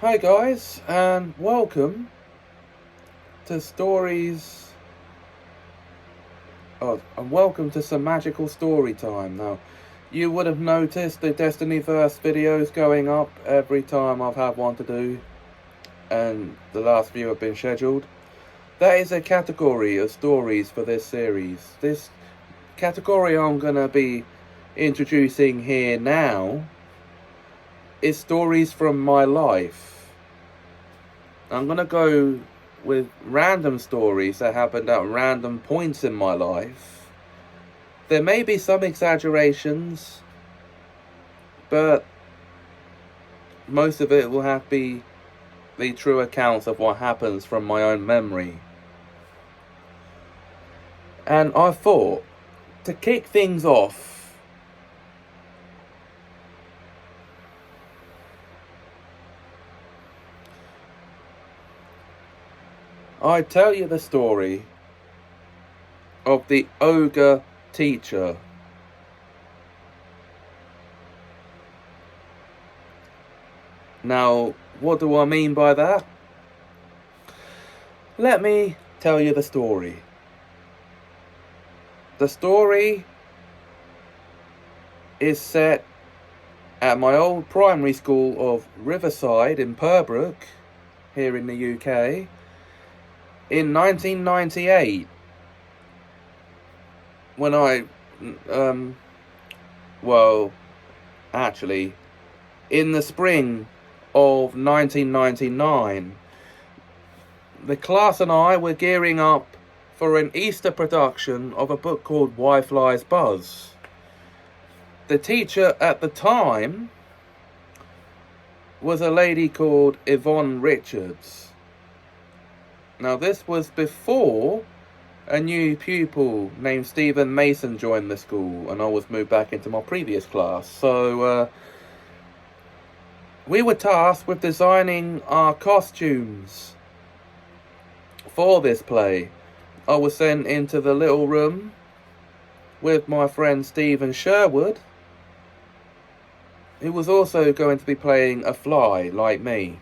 Hi guys, and welcome to stories. And welcome to some magical story time. Now, you would have noticed the Destinyverse videos going up every time I've had one to do, and the last few have been scheduled. That is a category of stories for this series. This category I'm gonna be introducing here now is stories from my life. I'm gonna go with random stories that happened at random points in my life. There may be some exaggerations, but most of it will have to be the true accounts of what happens from my own memory. And I thought, to kick things off, I'd tell you the story of the Ogre teacher. Now, what do I mean by that? Let me tell you the story. The story is set at my old primary school of Riverside in Purbrook, here in the UK, in 1998, when actually, in the spring of 1999, the class and I were gearing up for an Easter production of a book called Why Flies Buzz. The teacher at the time was a lady called Yvonne Richards. Now, this was before a new pupil named Stephen Mason joined the school, and I was moved back into my previous class. So we were tasked with designing our costumes for this play. I was sent into the little room with my friend Stephen Sherwood, who was also going to be playing a fly like me.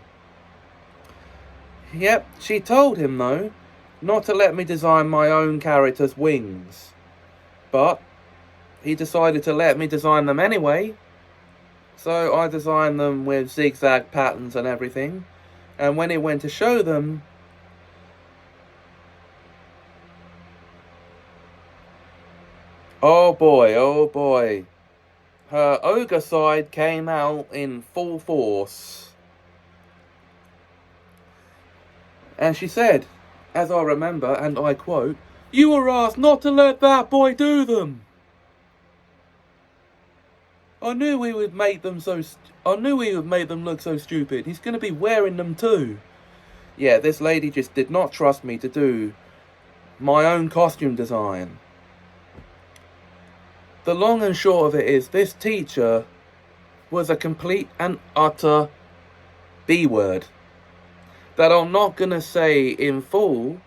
Yep, she told him though not to let me design my own character's wings, but he decided to let me design them anyway. So I designed them with zigzag patterns and everything, and when it went to show them, oh boy, her ogre side came out in full force. And she said, as I remember, and I quote, "You were asked not to let that boy do them." I knew we would make them look so stupid. He's going to be wearing them too. Yeah, this lady just did not trust me to do my own costume design. The long and short of it is, this teacher was a complete and utter B-word that I'm not going to say in full,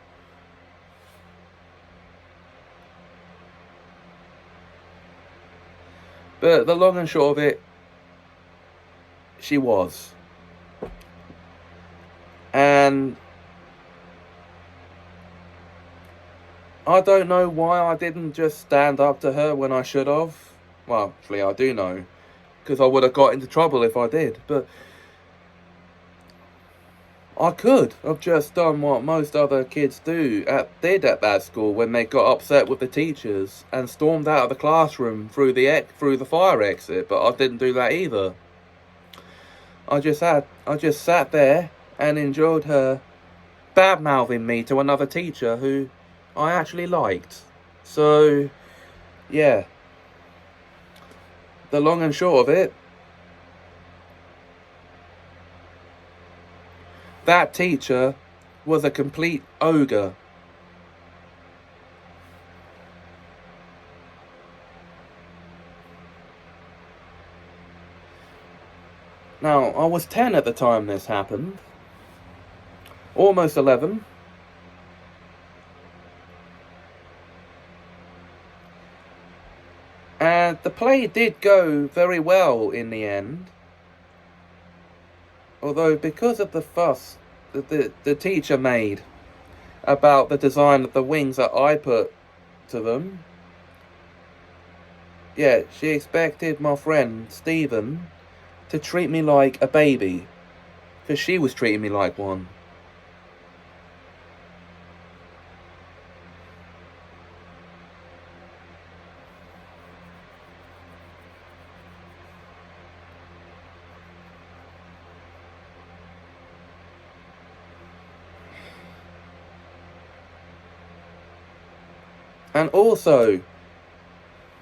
but the long and short of it, she was. And I don't know why I didn't just stand up to her when I should have. Well, actually I do know, because I would have got into trouble if I did, but I could have just done what most other kids did at that school when they got upset with the teachers and stormed out of the classroom through the fire exit, but I didn't do that either. I just sat there and enjoyed her bad-mouthing me to another teacher who I actually liked. So, yeah. The long and short of it, that teacher was a complete ogre. Now, I was 10 at the time this happened. Almost 11. And the play did go very well in the end. Although, because of the fuss that the teacher made about the design of the wings that I put to them, yeah, she expected my friend Stephen to treat me like a baby, because she was treating me like one. And also,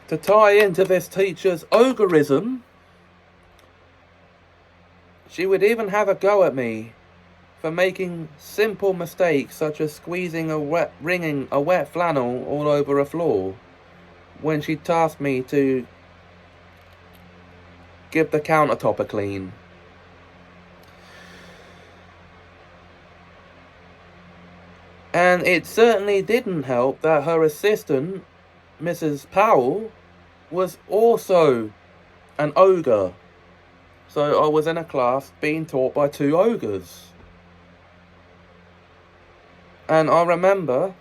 to tie into this teacher's ogreism, she would even have a go at me for making simple mistakes such as wringing a wet flannel all over a floor, when she tasked me to give the countertop a clean. And it certainly didn't help that her assistant, Mrs. Powell, was also an ogre. So I was in a class being taught by two ogres. And I remember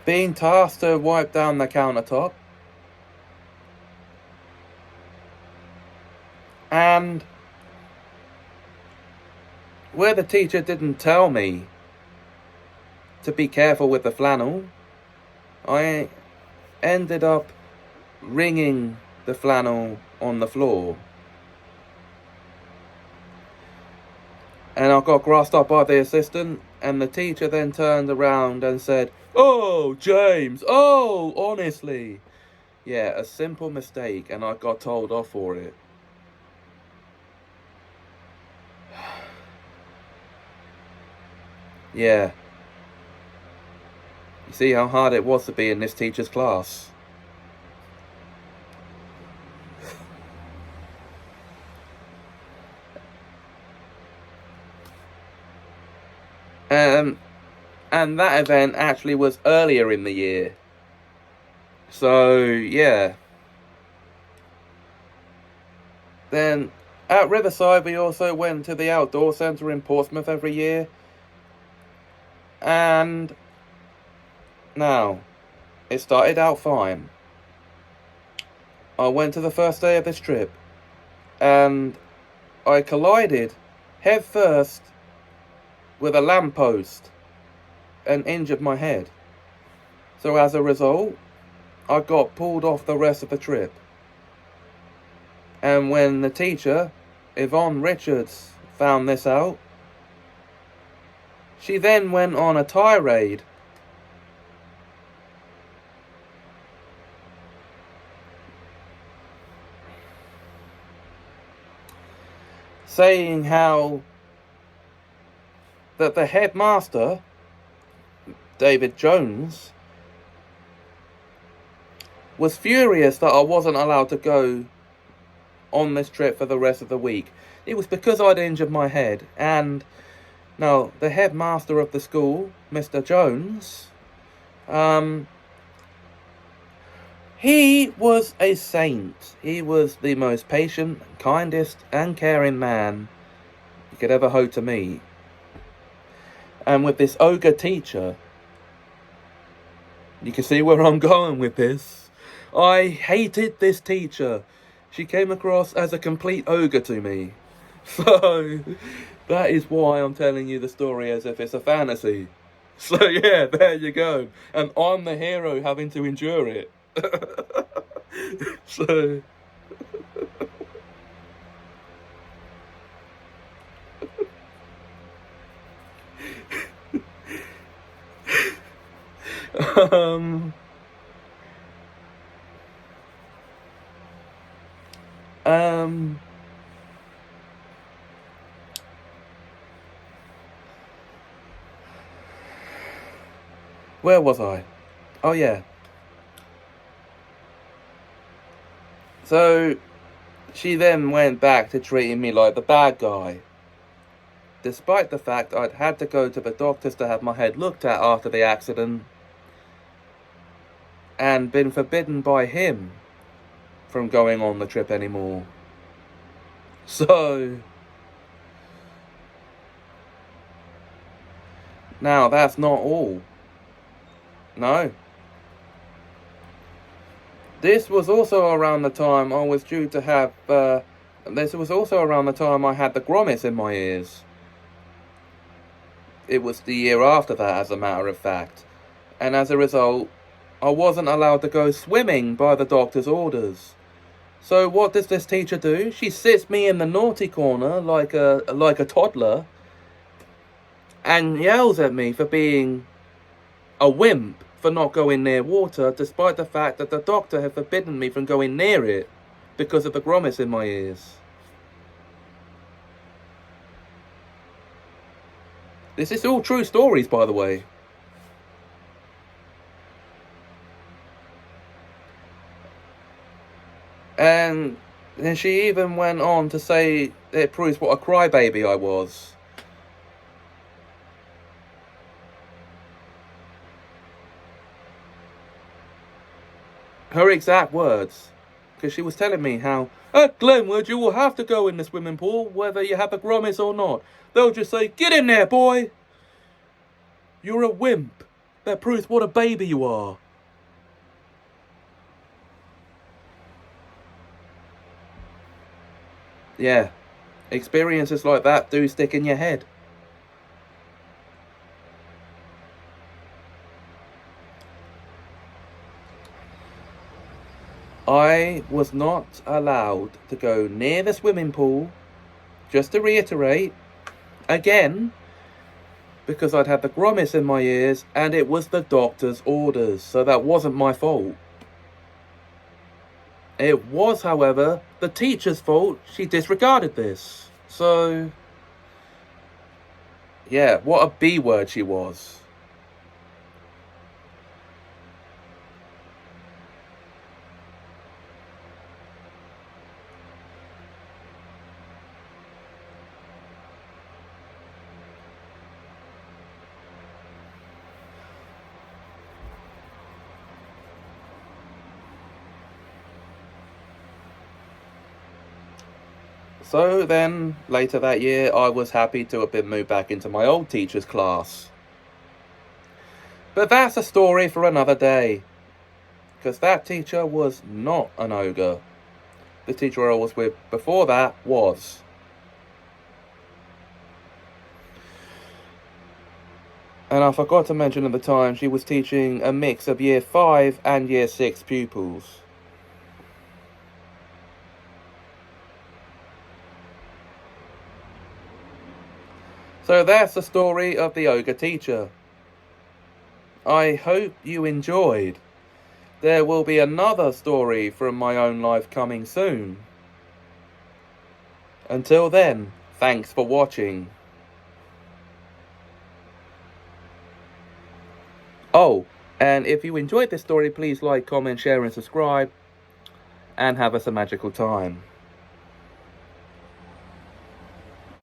being tasked to wipe down the countertop, and where the teacher didn't tell me to be careful with the flannel, I ended up wringing the flannel on the floor. And I got grassed up by the assistant, and the teacher then turned around and said, "Oh, James, oh, honestly." Yeah, a simple mistake, and I got told off for it. Yeah. You see how hard it was to be in this teacher's class. And that event actually was earlier in the year. So, yeah. Then, at Riverside, we also went to the outdoor centre in Portsmouth every year. And now, it started out fine. I went to the first day of this trip, and I collided head first with a lamppost and injured my head. So as a result, I got pulled off the rest of the trip. And when the teacher, Yvonne Richards, found this out, she then went on a tirade saying how that the headmaster, David Jones, was furious that I wasn't allowed to go on this trip for the rest of the week. It was because I'd injured my head. And now the headmaster of the school, Mr. Jones, he was a saint. He was the most patient, kindest and caring man you could ever hope to meet. And with this ogre teacher, you can see where I'm going with this. I hated this teacher. She came across as a complete ogre to me. So, that is why I'm telling you the story as if it's a fantasy. So yeah, there you go. And I'm the hero having to endure it. So... where was I? Oh yeah. So she then went back to treating me like the bad guy. despite the fact I'd had to go to the doctors to have my head looked at after the accident, and been forbidden by him from going on the trip anymore. So, now that's not all. No. This was also around the time I was due to have, this was also around the time I had the grommets in my ears. It was the year after that, as a matter of fact. And as a result, I wasn't allowed to go swimming by the doctor's orders. So what does this teacher do? She sits me in the naughty corner like a toddler and yells at me for being a wimp for not going near water, despite the fact that the doctor had forbidden me from going near it because of the grommets in my ears. This is all true stories, by the way. And then she even went on to say it proves what a crybaby I was. Her exact words. Because she was telling me how, at Glenwood you will have to go in the swimming pool, whether you have the grommets or not. They'll just say, get in there, boy! You're a wimp. That proves what a baby you are. Yeah, experiences like that do stick in your head. I was not allowed to go near the swimming pool, just to reiterate, again, because I'd had the grommets in my ears and it was the doctor's orders, so that wasn't my fault. It was, however, the teacher's fault. She disregarded this. So, yeah, what a B word she was. So then, later that year, I was happy to have been moved back into my old teacher's class. But that's a story for another day. Because that teacher was not an ogre. The teacher I was with before that was. And I forgot to mention at the time, she was teaching a mix of Year 5 and Year 6 pupils. So that's the story of the ogre teacher. I hope you enjoyed. There will be another story from my own life coming soon. Until then, thanks for watching. Oh, and if you enjoyed this story, please like, comment, share and subscribe. And have us a magical time.